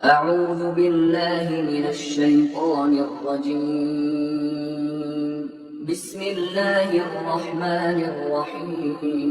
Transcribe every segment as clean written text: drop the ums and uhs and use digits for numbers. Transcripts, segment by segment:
أعوذ بالله من الشيطان الرجيم بسم الله الرحمن الرحيم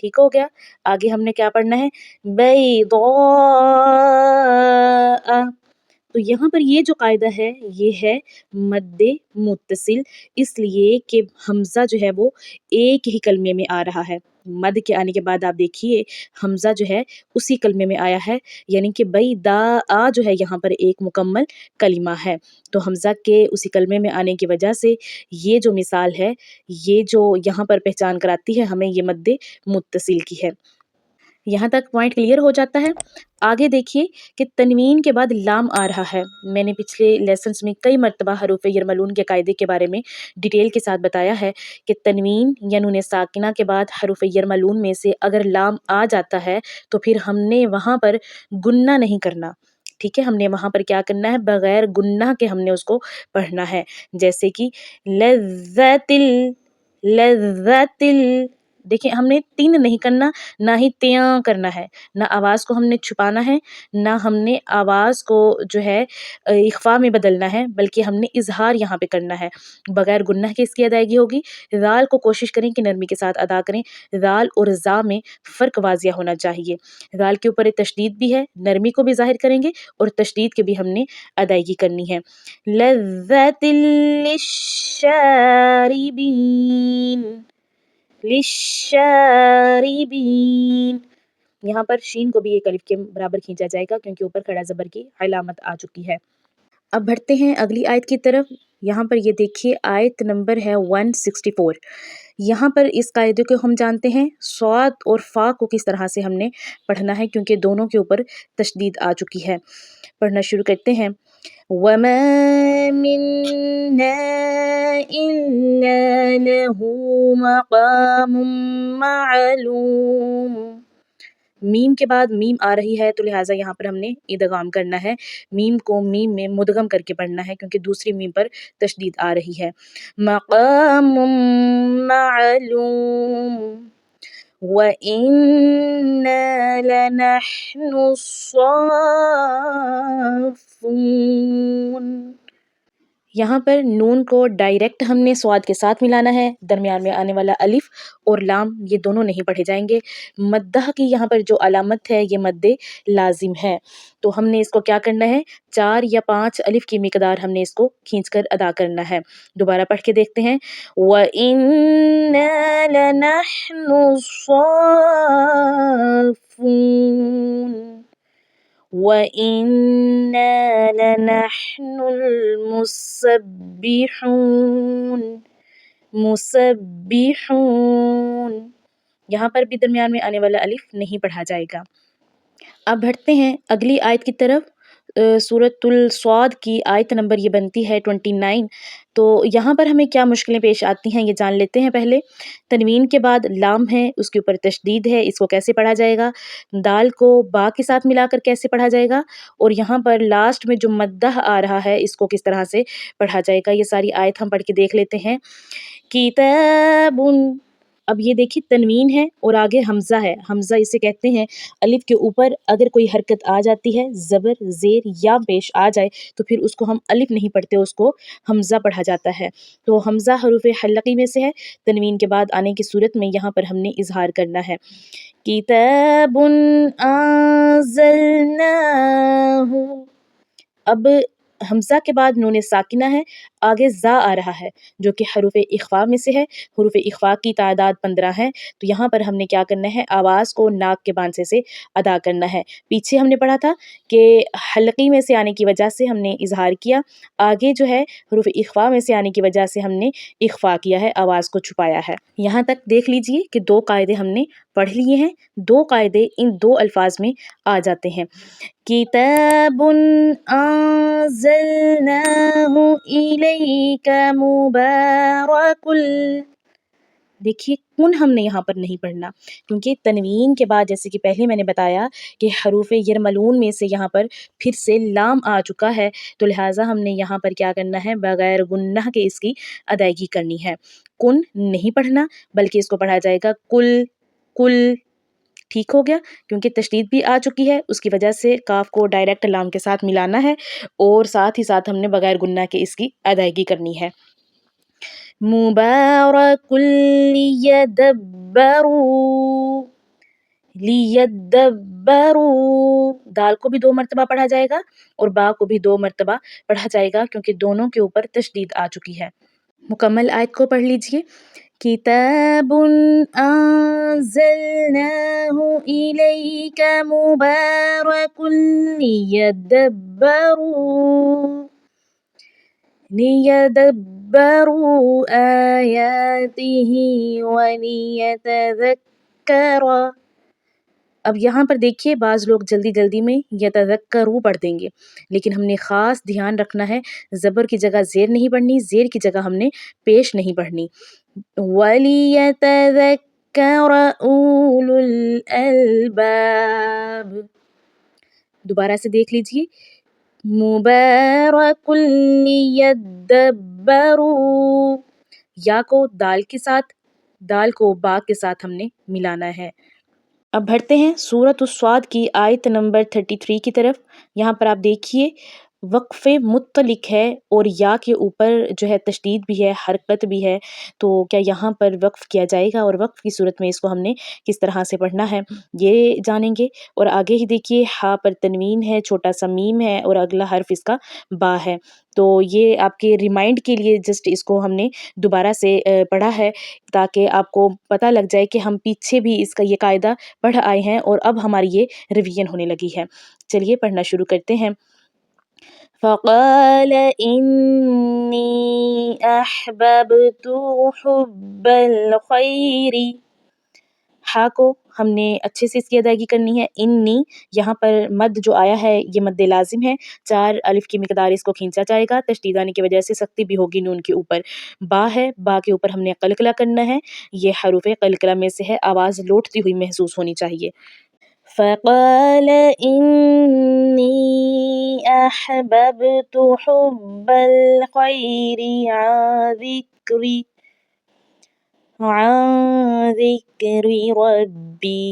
ٹھیک ہو گیا. آگے ہم نے کیا پڑھنا ہے؟ بیضاء. تو یہاں پر یہ جو قاعدہ ہے یہ ہے مد متصل، اس لیے کہ حمزہ جو ہے وہ ایک ہی کلمے میں آ رہا ہے. مد کے آنے کے بعد آپ دیکھیے حمزہ جو ہے اسی کلمے میں آیا ہے، یعنی کہ بیضاء جو ہے یہاں پر ایک مکمل کلمہ ہے. تو حمزہ کے اسی کلمے میں آنے کی وجہ سے یہ جو مثال ہے، یہ جو یہاں پر پہچان کراتی ہے ہمیں، یہ مد متصل کی ہے. یہاں تک پوائنٹ کلیئر ہو جاتا ہے. آگے دیکھیے کہ تنوین کے بعد لام آ رہا ہے. میں نے پچھلے لیسنس میں کئی مرتبہ حروف یرملون کے قاعدے کے بارے میں ڈیٹیل کے ساتھ بتایا ہے کہ تنوین یا نون ساکنہ کے بعد حروف یرملون میں سے اگر لام آ جاتا ہے تو پھر ہم نے وہاں پر گنہ نہیں کرنا. ٹھیک ہے، ہم نے وہاں پر کیا کرنا ہے؟ بغیر گنہ کے ہم نے اس کو پڑھنا ہے. جیسے کہ لذت دیکھیں ہم نے تین نہیں کرنا، نہ ہی تیاں کرنا ہے، نہ آواز کو ہم نے چھپانا ہے، نہ ہم نے آواز کو جو ہے اخفا میں بدلنا ہے، بلکہ ہم نے اظہار یہاں پہ کرنا ہے. بغیر گنہ کے اس کی ادائیگی ہوگی. ذال کو کوشش کریں کہ نرمی کے ساتھ ادا کریں. ذال اور ذا میں فرق واضح ہونا چاہیے. ذال کے اوپر ایک تشدید بھی ہے، نرمی کو بھی ظاہر کریں گے اور تشدید کے بھی ہم نے ادائیگی کرنی ہے. لذت للشاربین. یہاں پر شین کو بھی ایک الف کے برابر کھینچا جائے گا کیونکہ اوپر کھڑا زبر کی علامت آ چکی ہے. اب بڑھتے ہیں اگلی آیت کی طرف. یہاں پر یہ دیکھیے آیت نمبر ہے 164. یہاں پر اس قاعدے کو ہم جانتے ہیں صاد اور فا کو کس طرح سے ہم نے پڑھنا ہے، کیونکہ دونوں کے اوپر تشدید آ چکی ہے. پڑھنا شروع کرتے ہیں. وَمَا مِنَّا إِلَّا لَهُ مَقَامٌ مَعْلُومٌ. میم کے بعد میم آ رہی ہے تو لہٰذا یہاں پر ہم نے ادغام کرنا ہے. میم کو میم میں مدغم کر کے پڑھنا ہے کیونکہ دوسری میم پر تشدید آ رہی ہے. مقام معلوم. وَإِنَّا لَنَحْنُ الصَّافُّونَ. یہاں پر نون کو ڈائریکٹ ہم نے سواد کے ساتھ ملانا ہے. درمیان میں آنے والا الف اور لام یہ دونوں نہیں پڑھے جائیں گے. مدہ کی یہاں پر جو علامت ہے یہ مد لازم ہے، تو ہم نے اس کو کیا کرنا ہے؟ 4 یا 5 الف کی مقدار ہم نے اس کو کھینچ کر ادا کرنا ہے. دوبارہ پڑھ کے دیکھتے ہیں. وَإِنَّا لَنَحْنُ الصَّافُّونَ. وَإِنَّا لَنَحْنُ الْمُسَبِّحُونَ. مسبحون. یہاں پر بھی درمیان میں آنے والا الف نہیں پڑھا جائے گا. اب بڑھتے ہیں اگلی آیت کی طرف. سورۃ الصاد کی آیت نمبر یہ بنتی ہے 29. تو یہاں پر ہمیں کیا مشکلیں پیش آتی ہیں یہ جان لیتے ہیں پہلے. تنوین کے بعد لام ہے، اس کے اوپر تشدید ہے، اس کو کیسے پڑھا جائے گا؟ دال کو با کے ساتھ ملا کر کیسے پڑھا جائے گا؟ اور یہاں پر لاسٹ میں جو مدہ آ رہا ہے اس کو کس طرح سے پڑھا جائے گا؟ یہ ساری آیت ہم پڑھ کے دیکھ لیتے ہیں. کتاب. اب یہ دیکھیے تنوین ہے اور آگے حمزہ ہے. حمزہ اسے کہتے ہیں الف کے اوپر اگر کوئی حرکت آ جاتی ہے، زبر زیر یا پیش آ جائے تو پھر اس کو ہم الف نہیں پڑھتے، اس کو حمزہ پڑھا جاتا ہے. تو حمزہ حروف حلقی میں سے ہے. تنوین کے بعد آنے کی صورت میں یہاں پر ہم نے اظہار کرنا ہے. کتاب انزلناہ. اب حمزہ کے بعد نون ساکنہ ہے، آگے زا آ رہا ہے جو کہ حروف اخفا میں سے ہے. حروف اخفا کی تعداد 15 ہے. تو یہاں پر ہم نے کیا کرنا ہے؟ آواز کو ناک کے بانسے سے ادا کرنا ہے. پیچھے ہم نے پڑھا تھا کہ حلقی میں سے آنے کی وجہ سے ہم نے اظہار کیا، آگے جو ہے حروف اخفا میں سے آنے کی وجہ سے ہم نے اخفا کیا ہے، آواز کو چھپایا ہے. یہاں تک دیکھ لیجئے کہ 2 قاعدے ہم نے پڑھ لیے ہیں. 2 قاعدے ان 2 الفاظ میں آ جاتے ہیں. کتاب انزلناہ الیک مبارک. دیکھیے کن ہم نے یہاں پر نہیں پڑھنا کیونکہ تنوین کے بعد جیسے کہ پہلے میں نے بتایا کہ حروف یرملون میں سے یہاں پر پھر سے لام آ چکا ہے، تو لہٰذا ہم نے یہاں پر کیا کرنا ہے؟ بغیر گنہ کے اس کی ادائیگی کرنی ہے. کن نہیں پڑھنا بلکہ اس کو پڑھا جائے گا کل کل. ٹھیک ہو گیا؟ کیونکہ تشدید بھی آ چکی ہے، اس کی وجہ سے کاف کو ڈائریکٹ لام کے ساتھ ملانا ہے اور ساتھ ہی ساتھ ہم نے بغیر گنہ کے اس کی ادائیگی کرنی ہے. مبارک لیدبروا. لیدبروا، دال کو بھی 2 مرتبہ پڑھا جائے گا اور با کو بھی 2 مرتبہ پڑھا جائے گا کیونکہ دونوں کے اوپر تشدید آ چکی ہے۔ مکمل آیت کو پڑھ لیجئے۔ کتاب انزلناه الیک مبارک لیدبروا آیاتہ ولیتذکر۔ اب یہاں پر دیکھیے بعض لوگ جلدی جلدی میں یتذکروا پڑھ دیں گے، لیکن ہم نے خاص دھیان رکھنا ہے، زبر کی جگہ زیر نہیں پڑھنی، زیر کی جگہ ہم نے پیش نہیں پڑھنی۔ وَلِيَتَذَكَّرَ أُولُو الْأَلْبَابِ، دوبارہ سے دیکھ لیجئے، مُبَارَكٌ لِيَدَّبَّرُوا، یا کو دال کے ساتھ، دال کو با کے ساتھ ہم نے ملانا ہے۔ اب بڑھتے ہیں سورۃ الصاد کی آیت نمبر 33 کی طرف۔ یہاں پر آپ دیکھیے وقف مطلق ہے اور یا کے اوپر جو ہے تشدید بھی ہے، حرکت بھی ہے، تو کیا یہاں پر وقف کیا جائے گا اور وقف کی صورت میں اس کو ہم نے کس طرح سے پڑھنا ہے یہ جانیں گے۔ اور آگے ہی دیکھیے ہا پر تنوین ہے، چھوٹا سا میم ہے اور اگلا حرف اس کا با ہے، تو یہ آپ کے ریمائنڈ کے لیے جسٹ اس کو ہم نے دوبارہ سے پڑھا ہے تاکہ آپ کو پتہ لگ جائے کہ ہم پیچھے بھی اس کا یہ قاعدہ پڑھ آئے ہیں اور اب ہماری یہ ریویژن ہونے لگی ہے۔ چلیے پڑھنا شروع کرتے ہیں۔ فقال انی احببت حب الخیر، ہا کو ہم نے اچھے سے اس کی ادائیگی کرنی ہے۔ انی یہاں پر مد جو آیا ہے یہ مد لازم ہے، 4 الف کی مقدار اس کو کھینچا جائے گا، تشدید آنے کی وجہ سے سختی بھی ہوگی نون کے اوپر۔ با ہے، با کے اوپر ہم نے قلقلہ کرنا ہے، یہ حروف قلقلہ میں سے ہے، آواز لوٹتی ہوئی محسوس ہونی چاہیے۔ فقال انی احببت حب الخیر عن ذکر ربی،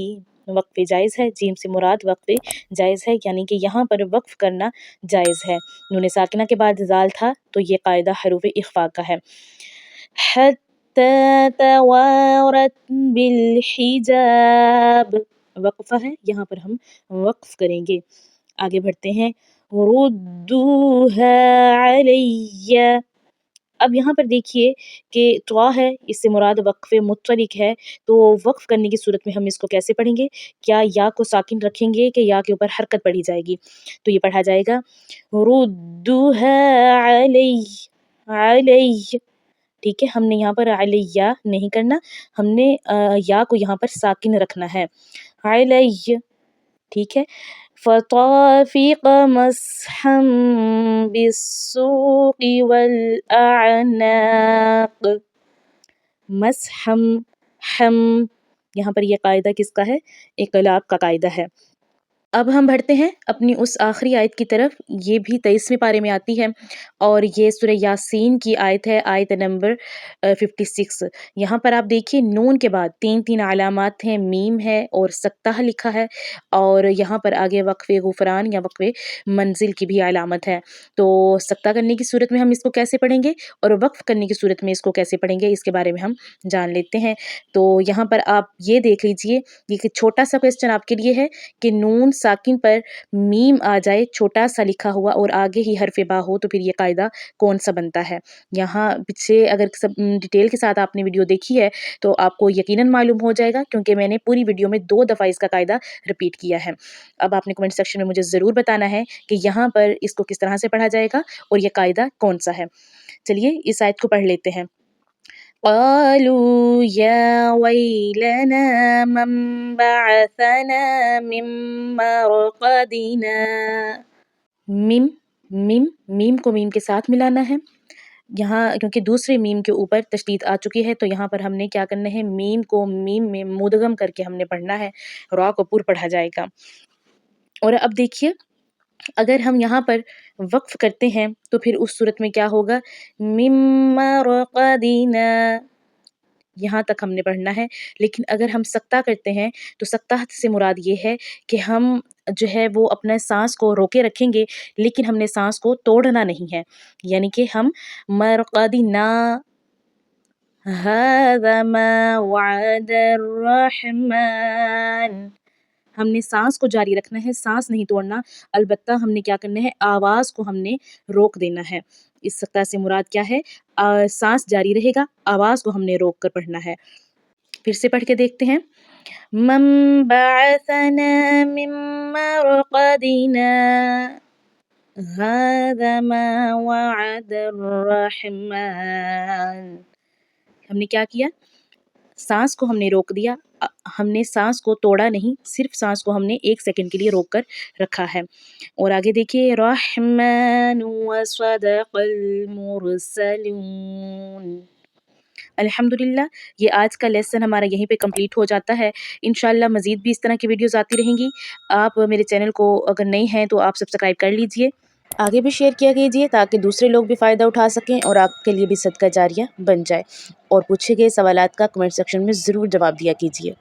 وقف جائز ہے، جیم سے مراد وقف جائز ہے، یعنی کہ یہاں پر وقف کرنا جائز ہے۔ نون ساکنہ کے بعد زال تھا تو یہ قاعدہ حروف اخفاء کا ہے۔ حتی توارت بالحجاب، وقفہ ہے، یہاں پر ہم وقف کریں گے۔ آگے بڑھتے ہیں۔ ردوها علی، اب یہاں پر دیکھیے کہ طوا ہے، اس سے مراد وقف مطلق ہے، تو وقف کرنے کی صورت میں ہم اس کو کیسے پڑھیں گے؟ کیا یا کو ساکن رکھیں گے کہ یا کے اوپر حرکت پڑھی جائے گی؟ تو یہ پڑھا جائے گا ردوها علی، ٹھیک ہے، ہم نے یہاں پر علیہ نہیں کرنا، ہم نے یا کو یہاں پر ساکن رکھنا ہے، علیہ، ٹھیک ہے۔ فطافق مسحا بالسوق والأعناق، مسحم ہم، یہاں پر یہ قاعدہ کس کا ہے؟ اقلاب کا قاعدہ ہے۔ اب ہم بڑھتے ہیں اپنی اس آخری آیت کی طرف، یہ بھی 23ویں پارے میں آتی ہے اور یہ سورہ یاسین کی آیت ہے، آیت نمبر 56۔ یہاں پر آپ دیکھیے نون کے بعد 3 علامات ہیں، میم ہے اور سکتہ لکھا ہے، اور یہاں پر آگے وقف غفران یا وقف منزل کی بھی علامت ہے۔ تو سکتہ کرنے کی صورت میں ہم اس کو کیسے پڑھیں گے اور وقف کرنے کی صورت میں اس کو کیسے پڑھیں گے، اس کے بارے میں ہم جان لیتے ہیں۔ تو یہاں پر آپ یہ دیکھ لیجئے، یہ چھوٹا سا کویسچن آپ کے لیے ہے کہ نون ساکن پر میم آ جائے چھوٹا سا لکھا ہوا اور آگے ہی حرف با ہو تو پھر یہ قاعدہ کون سا بنتا ہے؟ یہاں پیچھے اگر سب ڈیٹیل کے ساتھ آپ نے ویڈیو دیکھی ہے تو آپ کو یقیناً معلوم ہو جائے گا، کیونکہ میں نے پوری ویڈیو میں 2 دفعہ اس کا قاعدہ ریپیٹ کیا ہے۔ اب آپ نے کمنٹ سیکشن میں مجھے ضرور بتانا ہے کہ یہاں پر اس کو کس طرح سے پڑھا جائے گا اور یہ قاعدہ کون سا ہے۔ چلیے اس آیت کو پڑھ لیتے ہیں۔ قالوا یا ویلنا من بعثنا من مرقدنا، میم میم کو میم کے ساتھ ملانا ہے یہاں، کیونکہ دوسرے میم کے اوپر تشدید آ چکی ہے تو یہاں پر ہم نے کیا کرنا ہے، میم کو میم میں مدغم کر کے ہم نے پڑھنا ہے، را کو پور پڑھا جائے گا۔ اور اب دیکھیے اگر ہم یہاں پر وقف کرتے ہیں تو پھر اس صورت میں کیا ہوگا، مما رقدنا، یہاں تک ہم نے پڑھنا ہے، لیکن اگر ہم سکتہ کرتے ہیں تو سکتہ سے مراد یہ ہے کہ ہم جو ہے وہ اپنا سانس کو روکے رکھیں گے، لیکن ہم نے سانس کو توڑنا نہیں ہے، یعنی کہ ہم مرقدنا هذا ما وعد الرحمن، ہم نے سانس کو جاری رکھنا ہے، سانس نہیں توڑنا، البتہ ہم نے کیا کرنا ہے، آواز کو ہم نے روک دینا ہے۔ اس سقطہ سے مراد کیا ہے؟ سانس جاری رہے گا، آواز کو ہم نے روک کر پڑھنا ہے۔ پھر سے پڑھ کے دیکھتے ہیں۔ من بعثنا من مرقدنا هذا ما وعد الرحمن۔ ہم نے کیا کیا؟ سانس کو ہم نے روک دیا، ہم نے سانس کو توڑا نہیں، صرف سانس کو ہم نے 1 سیکنڈ کے لیے روک کر رکھا ہے۔ اور آگے دیکھیے، رحمن وصدق المرسلون۔ الحمدللہ یہ آج کا لیسن ہمارا یہیں پہ کمپلیٹ ہو جاتا ہے۔ انشاءاللہ مزید بھی اس طرح کی ویڈیوز آتی رہیں گی۔ آپ میرے چینل کو اگر نئے ہیں تو آپ سبسکرائب کر لیجئے، آگے بھی شیئر کیا کیجئے تاکہ دوسرے لوگ بھی فائدہ اٹھا سکیں اور آپ کے لیے بھی صدقہ جاریہ بن جائے۔ اور پوچھے گئے سوالات کا کمنٹ سیکشن میں ضرور جواب دیا کیجئے۔